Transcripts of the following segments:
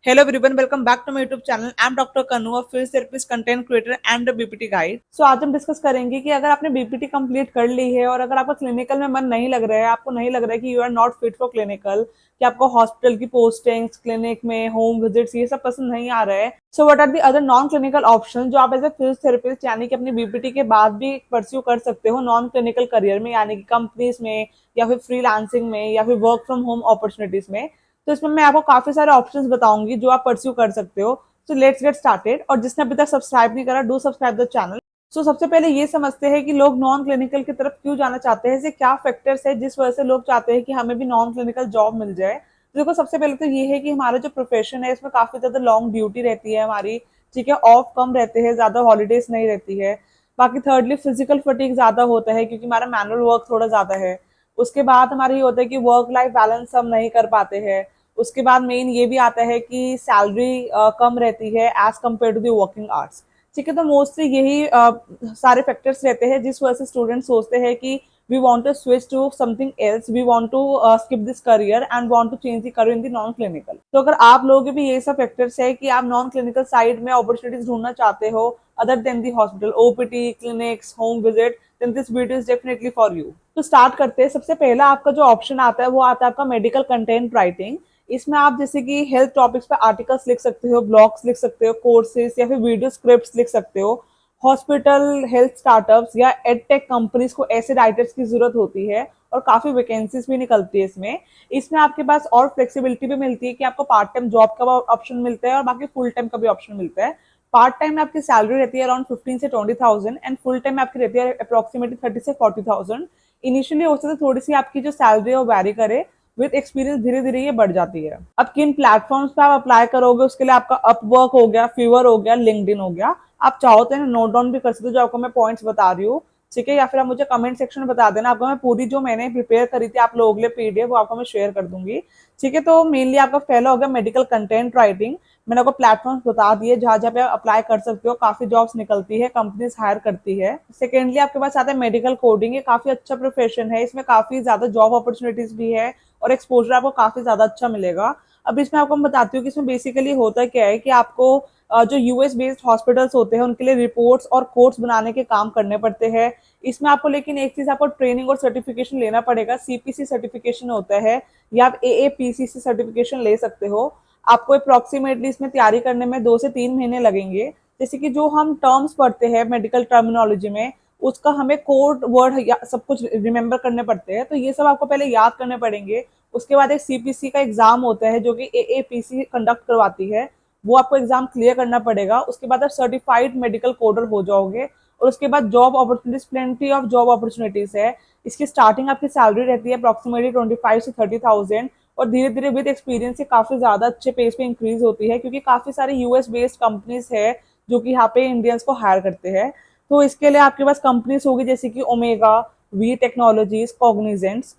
Hello everyone, welcome back to my YouTube channel. I'm Dr. Kanu, a physiotherapist, content creator and a BPT guide. So आज हम discuss करेंगे कि अगर आपने BPT complete कर ली है और अगर आपका क्लिनिकल में मन नहीं लग रहा है, आपको नहीं लग रहा है कि you are not fit for clinical, कि आपको हॉस्पिटल की पोस्टिंग्स, क्लिनिक में होम विजिट्स ये सब पसंद नहीं आ रहा है, so what are the other non clinical option जो आप एज ए फिजियोथेरेपिस्ट यानी कि अपनी बीपीटी के बाद भी परस्यू कर सकते हो नॉन क्लिनिकल करियर में, यानी कि कंपनीज में या फिर फ्रीलांसिंग में या फिर वर्क फ्रॉम होम अपॉर्चुनिटीज में। तो इसमें मैं आपको काफी सारे ऑप्शंस बताऊंगी जो आप परस्यू कर सकते हो। So let's get started. और जिसने अभी तक सब्सक्राइब नहीं करा, डू सब्सक्राइब द चैनल। सो सबसे पहले ये समझते हैं कि लोग नॉन क्लिनिकल की तरफ क्यों जाना चाहते हैं, ऐसे क्या फैक्टर्स है जिस वजह से लोग चाहते हैं कि हमें भी नॉन क्लिनिकल जॉब मिल जाए। तो देखो, सबसे पहले तो ये है कि हमारा जो प्रोफेशन है इसमें काफी ज्यादा लॉन्ग ड्यूटी रहती है हमारी। ठीक है, ऑफ कम रहते हैं, ज्यादा हॉलीडेज नहीं रहती है। बाकी थर्डली फिजिकल फटीक ज्यादा होता है क्योंकि हमारा मैनुअल वर्क थोड़ा ज्यादा है। उसके बाद हमारा ये होता है कि वर्क लाइफ बैलेंस हम नहीं कर पाते हैं। उसके बाद मेन ये भी आता है कि सैलरी कम रहती है as compare to the working hours. ठीक है, तो मोस्टली यही सारे फैक्टर्स रहते हैं जिस वजह से स्टूडेंट सोचते हैं कि we want to switch to something else, we want to skip this career and want to change the career in the non clinical. तो अगर आप लोगों के भी ये सब फैक्टर्स है कि आप नॉन क्लिनिकल साइड में अपॉर्चुनिटीज ढूंढना चाहते हो other than the hospital, OPT, clinics, home visit, then this video is definitely for you. तो स्टार्ट करते हैं। सबसे पहला आपका जो ऑप्शन आता है वो आता है आपका मेडिकल कंटेंट राइटिंग। इसमें आप जैसे कि हेल्थ टॉपिक्स पे आर्टिकल्स लिख सकते हो, ब्लॉग्स लिख सकते हो, कोर्सेज या फिर वीडियो स्क्रिप्ट्स लिख सकते हो। हॉस्पिटल, हेल्थ स्टार्टअप्स या एडटेक कंपनीज को ऐसे राइटर्स की जरूरत होती है और काफी वैकेंसीज भी निकलती है इसमें। इसमें आपके पास और फ्लेक्सिबिलिटी भी मिलती है कि आपको पार्ट टाइम जॉब का ऑप्शन मिलता है और बाकी फुल टाइम का भी ऑप्शन मिलता है। पार्ट टाइम में आपकी सैलरी रहती है अराउंड 15 से 20,000 एंड फुल टाइम में आपकी रहती है अप्रोक्सीमेटली 30 से 40,000। इनिशियली हो सकता है थोड़ी सी आपकी जो सैलरी है वो वैरी करे, विद एक्सपीरियंस धीरे धीरे ये बढ़ जाती है। अब किन प्लेटफॉर्म्स पे आप अप्लाई करोगे उसके लिए आपका अपवर्क हो गया, फीवर हो गया, लिंक्डइन हो गया। आप चाहो तो नोट डाउन भी कर सकते हो जो आपको मैं पॉइंट्स बता रही हूँ। ठीक है, या फिर आप मुझे कमेंट सेक्शन में बता देना, आपको मैं पूरी जो मैंने प्रिपेयर करी थी आप लोगों के लिए पीडीएफ वो आपको मैं शेयर कर दूंगी। ठीक है, तो मेनली आपका पहला हो गया मेडिकल कंटेंट राइटिंग। मैंने आपको प्लेटफॉर्म बता दिए जहां जहां पे आप अप्लाई कर सकते हो, काफी जॉब्स निकलती है, कंपनीज हायर करती है। सेकेंडली आपके पास आता है मेडिकल कोडिंग। ये काफी अच्छा प्रोफेशन है, इसमें काफी ज्यादा जॉब अपॉर्चुनिटीज भी है और एक्सपोजर आपको काफी ज्यादा अच्छा मिलेगा। अब इसमें आपको मैं बताती हूँ कि इसमें बेसिकली होता क्या है कि आपको जो यूएस बेस्ड हॉस्पिटल्स होते हैं उनके लिए रिपोर्ट्स और कोड्स बनाने के काम करने पड़ते हैं। इसमें आपको लेकिन एक चीज आपको ट्रेनिंग और सर्टिफिकेशन लेना पड़ेगा। सीपीसी सर्टिफिकेशन होता है या आप एएपीसीसी सर्टिफिकेशन ले सकते हो। आपको अप्रोक्सीमेटली इसमें तैयारी करने में 2 से 3 महीने लगेंगे। जैसे कि जो हम टर्म्स पढ़ते हैं मेडिकल टर्मिनोलॉजी में, उसका हमें कोड वर्ड सब कुछ रिमेम्बर करने पड़ते हैं, तो ये सब आपको पहले याद करने पड़ेंगे। उसके बाद एक सीपीसी का एग्जाम होता है जो कि एएपीसी कंडक्ट करवाती है, वो आपको एग्जाम क्लियर करना पड़ेगा। उसके बाद आप सर्टिफाइड मेडिकल कोडर हो जाओगे और उसके बाद job opportunities, plenty of job opportunities है। इसकी स्टार्टिंग आपकी सैलरी रहती है अप्रोक्सीमेटली 25 से 30,000 और धीरे धीरे विद एक्सपीरियंस से काफी ज्यादा अच्छे पेज पे इंक्रीज होती है क्योंकि काफी सारी यूएस बेस्ड कंपनीज है जो कि यहाँ पे इंडियंस को हायर करते हैं। तो इसके लिए आपके पास कंपनीज होगी जैसे कि ओमेगा, वी टेक्नोलॉजीज, कॉग्निजेंट्स।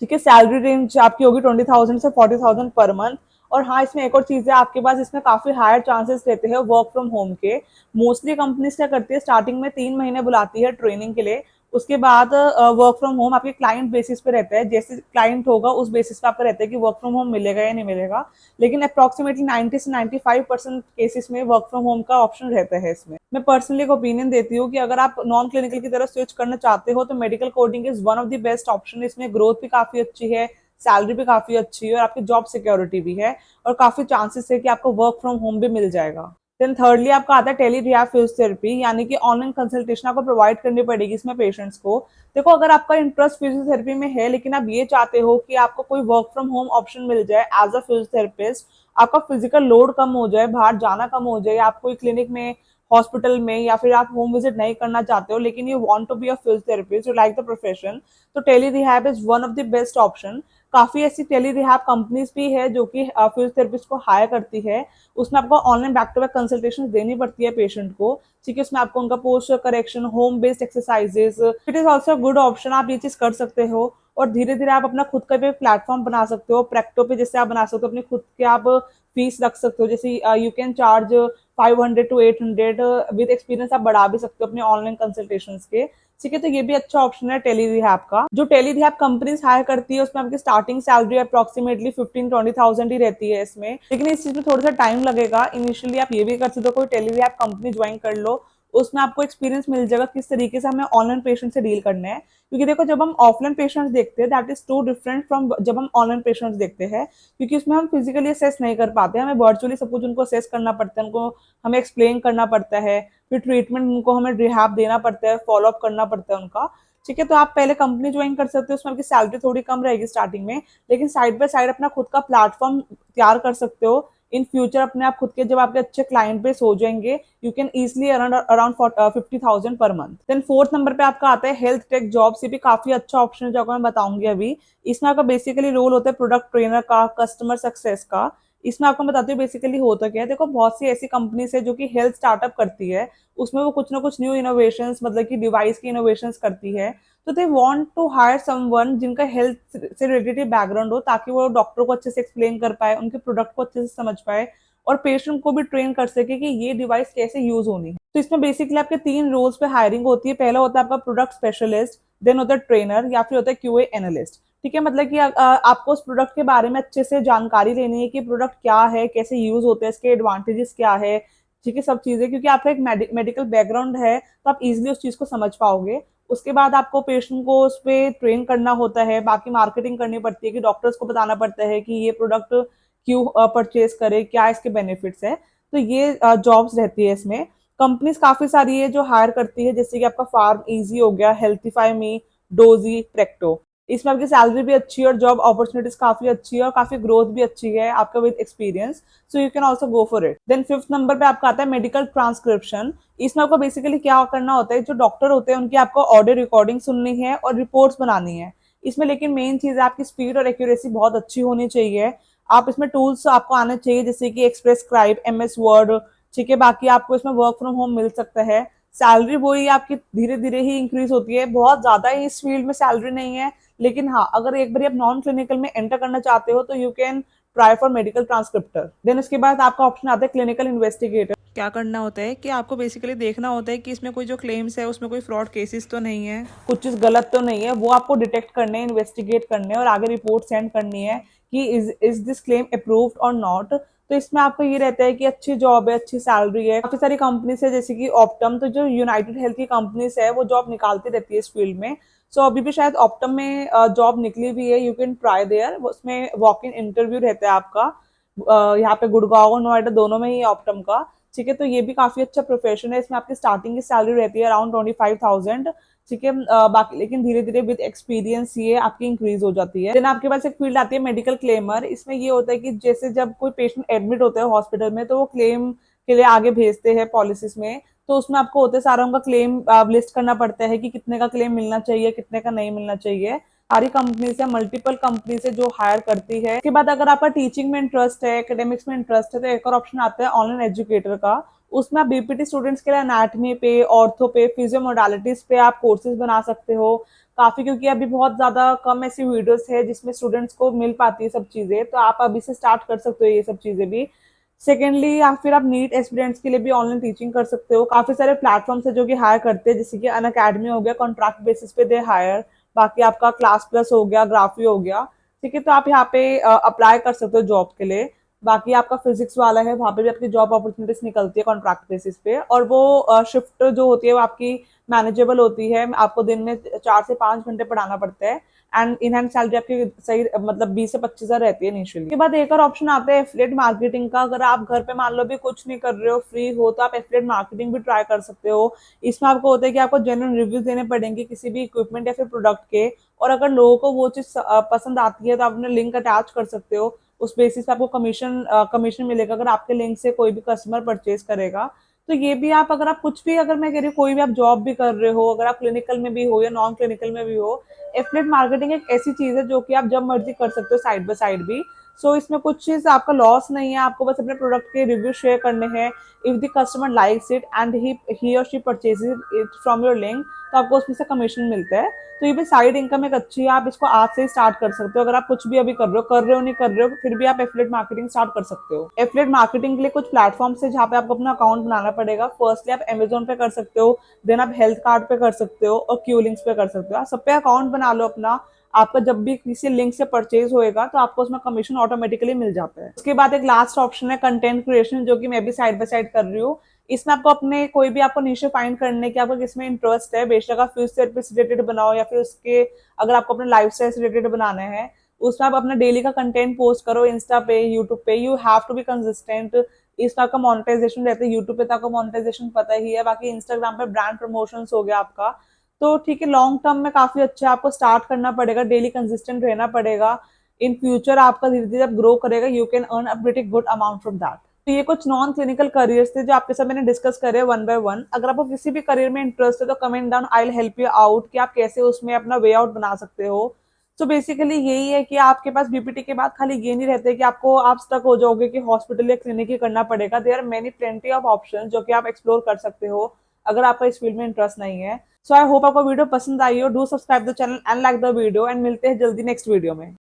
ठीक है, सैलरी रेंज आपकी होगी 20,000 से 40,000 पर मंथ। और हाँ, इसमें एक और चीज है, आपके पास इसमें काफी हायर चांसेस रहते हैं वर्क फ्रॉम होम के। मोस्टली कंपनीज क्या करती है, स्टार्टिंग में 3 महीने बुलाती है ट्रेनिंग के लिए। उसके बाद वर्क फ्रॉम होम आपके क्लाइंट बेसिस पे रहता है, जैसे क्लाइंट होगा उस बेसिस पे आपका रहता है कि वर्क फ्रॉम होम मिलेगा या नहीं मिलेगा। लेकिन अप्रोक्सीमेटली 90 से 95% केसेस में वर्क फ्रॉम होम का ऑप्शन रहता है इसमें। मैं पर्सनली एक ओपिनियन देती हूँ कि अगर आप नॉन क्लिनिकल की तरफ स्विच करना चाहते हो तो medical coding is one of the best option. इसमें ग्रोथ भी काफी अच्छी है, सैलरी भी काफी अच्छी है और आपकी जॉब सिक्योरिटी भी है और काफी चांसेस है कि आपको वर्क फ्रॉम होम भी मिल जाएगा। देन थर्डली आपका आता है टेली रिहैब फिजियोथेरेपी, यानी कि ऑनलाइन कंसल्टेशन आपको प्रोवाइड करनी पड़ेगी इसमें पेशेंट्स को। देखो, अगर आपका इंटरेस्ट फिजियोथेरेपी में है लेकिन आप ये चाहते हो कि आपको कोई वर्क फ्रॉम होम ऑप्शन मिल जाए एज अ फिजियोथेरेपिस्ट, आपका फिजिकल लोड कम हो जाए, बाहर जाना कम हो जाए, आप कोई क्लिनिक में, हॉस्पिटल में या फिर आप होम विजिट नहीं करना चाहते हो लेकिन you want to be a physiotherapist, you like the profession, तो tele rehab is one of the best option. काफी ऐसी टेली रिहैब कंपनीज भी है जो कि फिजियोथेरेपिस्ट को हायर करती है। उसमें आपको online back to back consultation देनी पड़ती है पेशेंट को। ठीक है, उसमें आपको उनका posture correction, home based exercises, it is also good option, आप ये चीज कर सकते हो। और धीरे धीरे आप अपना खुद का भी प्लेटफॉर्म बना सकते हो। प्रैक्टो पे जैसे आप बना सकते हो अपनी खुद के, आप फीस रख सकते हो, जैसे you can charge 500 to 800, with experience आप बढ़ा भी सकते हो अपने ऑनलाइन कंसल्टेशन के। ठीक है, तो ये भी अच्छा ऑप्शन है टेली रिहैब का। जो टेली रिहैब कंपनीज हायर करती है उसमें आपकी स्टार्टिंग सैलरी अप्रोक्सीमेटली 15-20,000 ही रहती है इसमें, लेकिन इस चीज में थोड़ा सा टाइम लगेगा। इनिशियली आप ये भी कर सकते हो, कोई टेली रिहैब कंपनी ज्वाइन कर लो, उसमें आपको एक्सपीरियंस मिल जाएगा किस तरीके से हमें ऑनलाइन पेशेंट से डील करना है। क्योंकि देखो, जब हम ऑफलाइन पेशेंट्स देखते हैं that is too different from जब हम ऑनलाइन पेशेंट्स देखते हैं, क्योंकि उसमें हम फिजिकली असेस नहीं कर पाते, हमें वर्चुअली सब कुछ उनको असेस करना पड़ता है, उनको हमें एक्सप्लेन करना पड़ता है, फिर ट्रीटमेंट उनको हमें रिहैब देना पड़ता है, फॉलो अप करना पड़ता है उनका। ठीक है, तो आप पहले कंपनी ज्वाइन कर सकते हो, उसमें आपकी सैलरी थोड़ी कम रहेगी स्टार्टिंग में, लेकिन साइड बाय साइड अपना खुद का प्लेटफॉर्म तैयार कर सकते हो। इन फ्यूचर अपने आप खुद के जब आपके अच्छे क्लाइंट बेस हो जाएंगे, you can easily around 50,000 per month. Then fourth number पे आपका आता है हेल्थ टेक जॉब्स। ये भी काफी अच्छा ऑप्शन है जो आपको मैं बताऊंगी अभी। इसमें आपका बेसिकली रोल होता है प्रोडक्ट ट्रेनर का, कस्टमर सक्सेस का। इसमें आपको बताती हूँ बेसिकली होता क्या है। देखो, बहुत सी ऐसी कंपनीज है जो कि हेल्थ स्टार्टअप करती है, उसमें वो कुछ ना कुछ न्यू इनोवेशंस, मतलब कि डिवाइस की इनोवेशंस करती है। तो they want to hire someone जिनका हेल्थ से रिलेटेड बैकग्राउंड हो, ताकि वो डॉक्टर को अच्छे से एक्सप्लेन कर पाए, उनके प्रोडक्ट को अच्छे से समझ पाए, और पेशेंट को भी ट्रेन कर सके कि ये डिवाइस कैसे यूज होनी है। तो इसमें बेसिकली आपके 3 रोल्स पे हायरिंग होती है। पहला होता है आपका प्रोडक्ट स्पेशलिस्ट, देन होता है ट्रेनर, या फिर होता है क्यूए एनालिस्ट। ठीक है, मतलब कि आपको उस प्रोडक्ट के बारे में अच्छे से जानकारी लेनी है कि प्रोडक्ट क्या है, कैसे यूज होता है, इसके एडवांटेजेस क्या है। ठीक है, सब चीजें, क्योंकि आपका एक मेडिकल बैकग्राउंड है तो आप इजिली उस चीज को समझ पाओगे। उसके बाद आपको पेशेंट को उस पर ट्रेन करना होता है, बाकी मार्केटिंग करनी पड़ती है कि डॉक्टर्स को बताना पड़ता है कि ये प्रोडक्ट क्यों परचेज करे, क्या इसके बेनिफिट्स है। तो ये जॉब्स रहती है इसमें। कंपनीज काफी सारी है जो हायर करती है, जैसे कि आपका फार्म इजी हो गया, हेल्थीफाई मी, डोजी, प्रेक्टो। इसमें आपकी सैलरी भी अच्छी है और जॉब अपॉर्चुनिटीज काफी अच्छी है और काफी ग्रोथ भी अच्छी है आपका with experience, so you can also go for it. Then fifth number पे आपका आता है मेडिकल ट्रांसक्रिप्शन। इसमें आपको बेसिकली क्या करना होता है, जो डॉक्टर होते हैं उनकी आपको ऑडियो रिकॉर्डिंग सुननी है और रिपोर्ट्स बनानी है। इसमें लेकिन मेन चीज है आपकी स्पीड और एक्यूरेसी बहुत अच्छी होनी चाहिए। आप इसमें टूल्स आपको आने चाहिए, जैसे कि एक्सप्रेस स्क्राइब, एमएस वर्ड। ठीक है, बाकी आपको इसमें वर्क फ्रॉम होम मिल सकता है। सैलरी वही आपकी धीरे धीरे ही इंक्रीज होती है, बहुत ज्यादा ही इस फील्ड में सैलरी नहीं है, लेकिन हाँ, अगर एक बार आप नॉन क्लिनिकल में एंटर करना चाहते हो तो you can try for medical transcriptor. Then उसके बाद आपका ऑप्शन आता है क्लिनिकल इन्वेस्टिगेटर। क्या करना होता है कि आपको बेसिकली देखना होता है कि इसमें कोई जो क्लेम्स है उसमें कोई फ्रॉड केसेस तो नहीं है, कुछ चीज गलत तो नहीं है, वो आपको डिटेक्ट करने, इन्वेस्टिगेट करने और आगे रिपोर्ट सेंड करनी है कि इज दिस क्लेम अप्रूव्ड और नॉट। तो इसमें आपको ये रहता है कि अच्छी जॉब है, अच्छी सैलरी है, काफी सारी कंपनीज है जैसे कि ऑप्टम, तो जो यूनाइटेड हेल्थ की कंपनीज है वो जॉब निकालती रहती है इस फील्ड में। सो अभी भी शायद ऑप्टम में जॉब निकली भी है, यू कैन ट्राई देयर। उसमें वॉक इन इंटरव्यू रहता है आपका, यहाँ पे गुड़गांव और नोएडा दोनों में ही ऑप्टम का। ठीक है, तो ये भी काफी अच्छा प्रोफेशन है। इसमें आपकी स्टार्टिंग की सैलरी रहती है अराउंड 25,000। ठीक है, बाकी लेकिन धीरे धीरे विद एक्सपीरियंस ये आपकी इंक्रीज हो जाती है। देन आपके पास एक फील्ड आती है मेडिकल क्लेमर। इसमें ये होता है कि जैसे जब कोई पेशेंट एडमिट होता है हॉस्पिटल में, तो वो क्लेम के लिए आगे भेजते हैं पॉलिसीज में। तो उसमें आपको होते सारा उनका क्लेम लिस्ट करना पड़ता है कि कितने का क्लेम मिलना चाहिए, कितने का नहीं मिलना चाहिए। सारी कंपनी से, मल्टीपल कंपनी से जो हायर करती है। उसके बाद अगर आपका टीचिंग में इंटरेस्ट है, एकेडमिक्स में इंटरेस्ट है, तो एक और ऑप्शन आता है ऑनलाइन एजुकेटर का। उसमें आप बीपीटी स्टूडेंट्स के लिए एनाटमी पे, ऑर्थो पे, फिजियो मोडालिटीज पे आप कोर्सेज बना सकते हो काफी, क्योंकि अभी बहुत ज्यादा कम ऐसी वीडियोस है जिसमें स्टूडेंट्स को मिल पाती है सब चीजें, तो आप अभी से स्टार्ट कर सकते हो ये सब चीजें भी। सेकेंडली, या फिर आप नीट एस्पिरेंट्स के लिए भी ऑनलाइन टीचिंग कर सकते हो। काफी सारे प्लेटफॉर्म्स है जो कि हायर करते हैं, जैसे कि अन अकेडमी हो गया, कॉन्ट्रैक्ट बेसिस पे दे हायर। बाकी आपका क्लास प्लस हो गया, ग्राफी हो गया। ठीक है, तो आप यहाँ पे अप्लाई कर सकते हो जॉब के लिए। बाकी आपका फिजिक्स वाला है, वहां पे भी आपकी जॉब अपॉर्चुनिटीज निकलती है कॉन्ट्रैक्ट बेसिस पे, और वो शिफ्ट जो होती है वो आपकी मैनेजेबल होती है। आपको दिन में 4 से 5 घंटे पढ़ाना पड़ता है, एंड इन हैंड सैलरी आपकी सही मतलब 20 से 25 हजार रहती है इनिशियली। उसके बाद एक और ऑप्शन आता है एफिलिएट मार्केटिंग का। अगर आप घर पे मान लो भी कुछ नहीं कर रहे हो, फ्री हो, तो आप एफिलिएट मार्केटिंग भी ट्राई कर सकते हो। इसमें आपको होता है कि आपको जेन्युइन रिव्यूज देने पड़ेंगे किसी भी इक्विपमेंट या फिर प्रोडक्ट के, और अगर लोगों को वो चीज पसंद आती है तो आप अपने लिंक अटैच कर सकते हो। उस बेसिस पे आपको कमीशन मिलेगा अगर आपके लिंक से कोई भी कस्टमर परचेज करेगा। तो ये भी आप, अगर आप कुछ भी, अगर मैं कह रही हूँ कोई भी आप जॉब भी कर रहे हो, अगर आप क्लिनिकल में भी हो या नॉन क्लिनिकल में भी हो, एफिलिएट मार्केटिंग एक ऐसी चीज है जो कि आप जब मर्जी कर सकते हो साइड बाय साइड भी। सो इसमें कुछ चीज आपका लॉस नहीं है, आपको बस अपने प्रोडक्ट के रिव्यू शेयर करने हैं। If the customer likes it and he और she purchases it from your link, तो आपको उसमें से कमीशन मिलता है। तो ये भी साइड इनकम एक अच्छी है, आप इसको आज से ही स्टार्ट कर सकते हो। अगर आप कुछ भी अभी कर रहे हो नहीं कर रहे हो, फिर भी आप एफिलिएट मार्केटिंग स्टार्ट कर सकते हो। एफिलिएट मार्केटिंग के लिए कुछ प्लेटफॉर्म्स है जहाँ पे आपको अपना अकाउंट बनाना पड़ेगा। फर्स्टली आप अमेजोन पे कर सकते हो, देन आप हेल्थ कार्ड पे कर सकते हो और क्यू लिंक्स पे कर सकते हो। आप सब पे अकाउंट बना लो अपना। आपका जब भी किसी लिंक से परचेज होएगा तो आपको उसमें कमीशन ऑटोमेटिकली मिल जाता है। उसके बाद एक लास्ट ऑप्शन है कंटेंट क्रिएशन, जो कि मैं भी साइड बाय साइड कर रही हूँ। इसमें आपको अपने कोई भी आपको निशे फाइंड करने की आपको किसमें इंटरेस्ट है, बेशक आप फिजियोथेरेपी से रिलेटेड बनाओ या फिर उसके अगर आपको अपने लाइफस्टाइल से रिलेटेड बनाने हैं, उसमें आप अपना डेली का कंटेंट पोस्ट करो इंस्टा पे, यूट्यूब पे। You have to be consistent. इसका आपका मोनेटाइजेशन रहता है, यूट्यूब पे तो आपको मोनेटाइजेशन पता ही है, बाकी इंस्टाग्राम पे ब्रांड प्रमोशंस हो गया आपका। तो ठीक है, लॉन्ग टर्म में काफी अच्छा है, आपको स्टार्ट करना पड़ेगा, डेली कंसिस्टेंट रहना पड़ेगा। इन फ्यूचर आपका धीरे धीरे जब ग्रो करेगा, you can earn a pretty good amount from that. तो ये कुछ नॉन क्लिनिकल करियर्स थे जो आपके साथ मैंने डिस्कस करे वन बाय वन। अगर आपको किसी भी करियर में इंटरेस्ट है तो comment down, I will help you out कि आप कैसे उसमें अपना वे आउट बना सकते हो। तो बेसिकली यही है कि आपके पास बीपीटी के बाद खाली ये नहीं रहते कि आपको आप स्टक हो जाओगे कि हॉस्पिटल या क्लिनिक ही करना पड़ेगा। There are many plenty of option जो कि आप एक्सप्लोर कर सकते हो अगर आपका इस फील्ड में इंटरेस्ट नहीं है। सो आई होप आपको वीडियो पसंद आई हो। Do subscribe the channel and like the video, and मिलते हैं जल्दी नेक्स्ट वीडियो में।